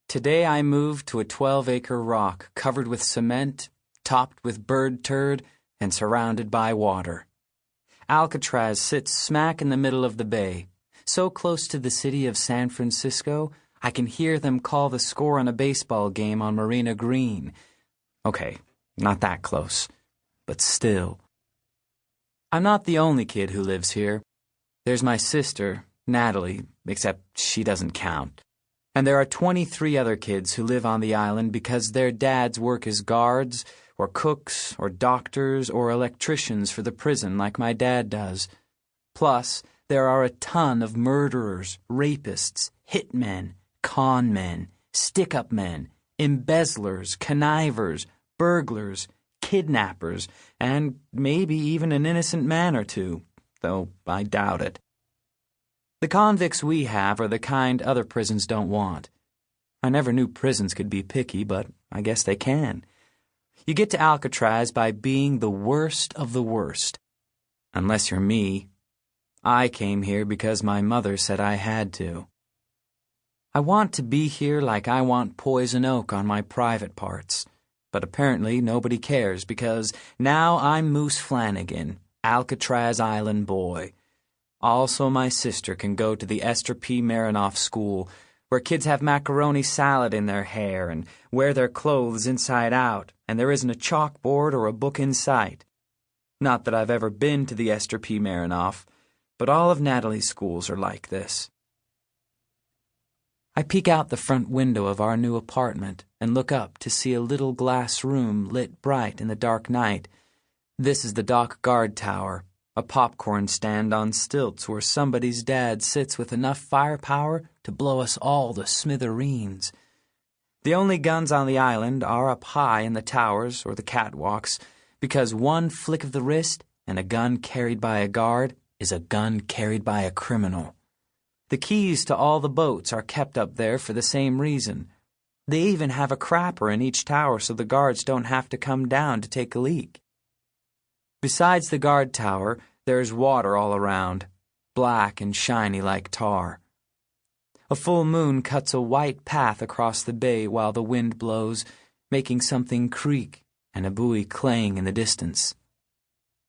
Today I moved to a 12-acre rock covered with cement, topped with bird turd, and surrounded by water. Alcatraz sits smack in the middle of the bay, so close to the city of San Francisco, I can hear them call the score on a baseball game on Marina Green. Okay, not that close, but still. I'm not the only kid who lives here. There's my sister, Natalie, except she doesn't count. And there are 23 other kids who live on the island because their dads work as guards, or cooks, or doctors, or electricians for the prison like my dad does. Plus, there are a ton of murderers, rapists, hitmen, con men, stick-up men, embezzlers, connivers, burglars, kidnappers, and maybe even an innocent man or two, though I doubt it. The convicts we have are the kind other prisons don't want. I never knew prisons could be picky, but I guess they can. You get to Alcatraz by being the worst of the worst. Unless you're me. I came here because my mother said I had to. I want to be here like I want poison oak on my private parts. But apparently nobody cares because now I'm Moose Flanagan, Alcatraz Island Boy. Also, my sister can go to the Esther P. Marinoff School, where kids have macaroni salad in their hair and wear their clothes inside out, and there isn't a chalkboard or a book in sight. Not that I've ever been to the Esther P. Marinoff, but all of Natalie's schools are like this. I peek out the front window of our new apartment and look up to see a little glass room lit bright in the dark night. This is the dock guard tower, a popcorn stand on stilts where somebody's dad sits with enough firepower to blow us all to smithereens. The only guns on the island are up high in the towers or the catwalks, because one flick of the wrist and a gun carried by a guard is a gun carried by a criminal. The keys to all the boats are kept up there for the same reason. They even have a crapper in each tower so the guards don't have to come down to take a leak. Besides the guard tower, there's water all around, black and shiny like tar. A full moon cuts a white path across the bay while the wind blows, making something creak and a buoy clang in the distance.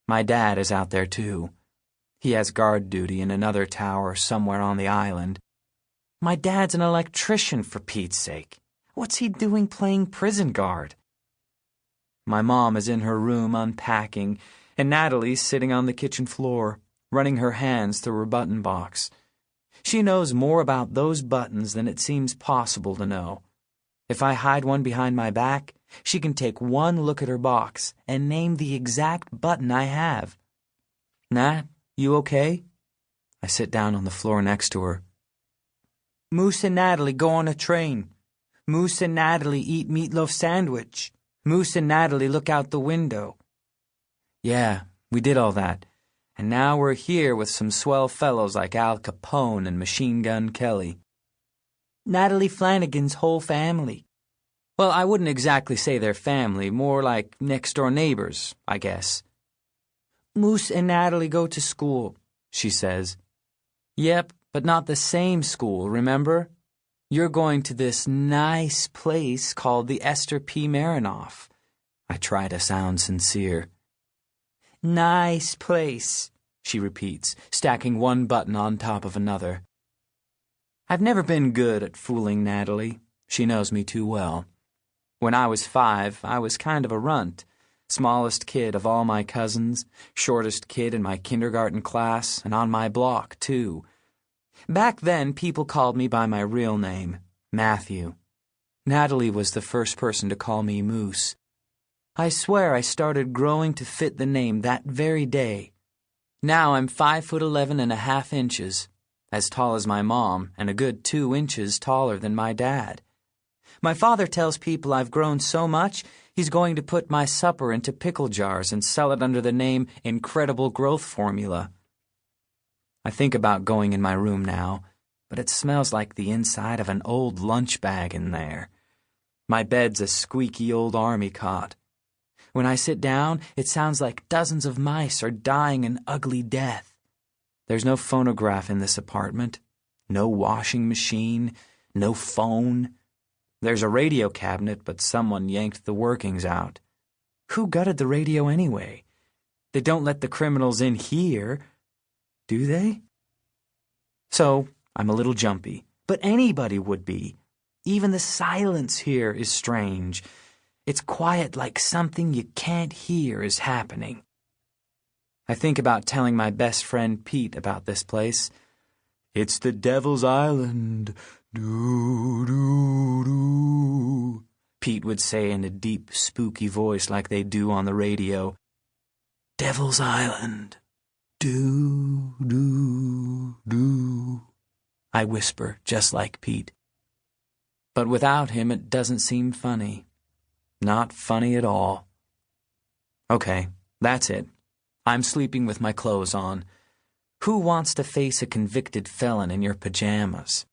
My dad is out there too. He has guard duty in another tower somewhere on the island. My dad's an electrician, for Pete's sake. What's he doing playing prison guard? My mom is in her room unpacking, and Natalie's sitting on the kitchen floor, running her hands through her button box. She knows more about those buttons than it seems possible to know. If I hide one behind my back, she can take one look at her box and name the exact button I have. Nat, you okay? I sit down on the floor next to her. Moose and Natalie go on a train. Moose and Natalie eat meatloaf sandwich. Moose and Natalie look out the window. Yeah, we did all that. And now we're here with some swell fellows like Al Capone and Machine Gun Kelly. Natalie Flanagan's whole family. Well, I wouldn't exactly say they're family, more like next-door neighbors, I guess. Moose and Natalie go to school, she says. Yep, but not the same school, remember? You're going to this nice place called the Esther P. Marinoff. I try to sound sincere. Nice place, she repeats, stacking one button on top of another. I've never been good at fooling Natalie. She knows me too well. When I was 5, I was kind of a runt. Smallest kid of all my cousins, shortest kid in my kindergarten class, and on my block, too. Back then, people called me by my real name, Matthew. Natalie was the first person to call me Moose. I swear I started growing to fit the name that very day. Now I'm 5'11.5", as tall as my mom, and a good 2 inches taller than my dad. My father tells people I've grown so much, he's going to put my supper into pickle jars and sell it under the name Incredible Growth Formula. I think about going in my room now, but it smells like the inside of an old lunch bag in there. My bed's a squeaky old army cot. When I sit down, it sounds like dozens of mice are dying an ugly death. There's no phonograph in this apartment, no washing machine, no phone. There's a radio cabinet, but someone yanked the workings out. Who gutted the radio anyway? They don't let the criminals in here, do they? So, I'm a little jumpy, but anybody would be. Even the silence here is strange. It's quiet like something you can't hear is happening. I think about telling my best friend Pete about this place. It's the Devil's Island. Do-do-do. Pete would say in a deep, spooky voice like they do on the radio. Devil's Island. Do-do-do. I whisper, just like Pete. But without him, it doesn't seem funny. Not funny at all. Okay, that's it. I'm sleeping with my clothes on. Who wants to face a convicted felon in your pajamas?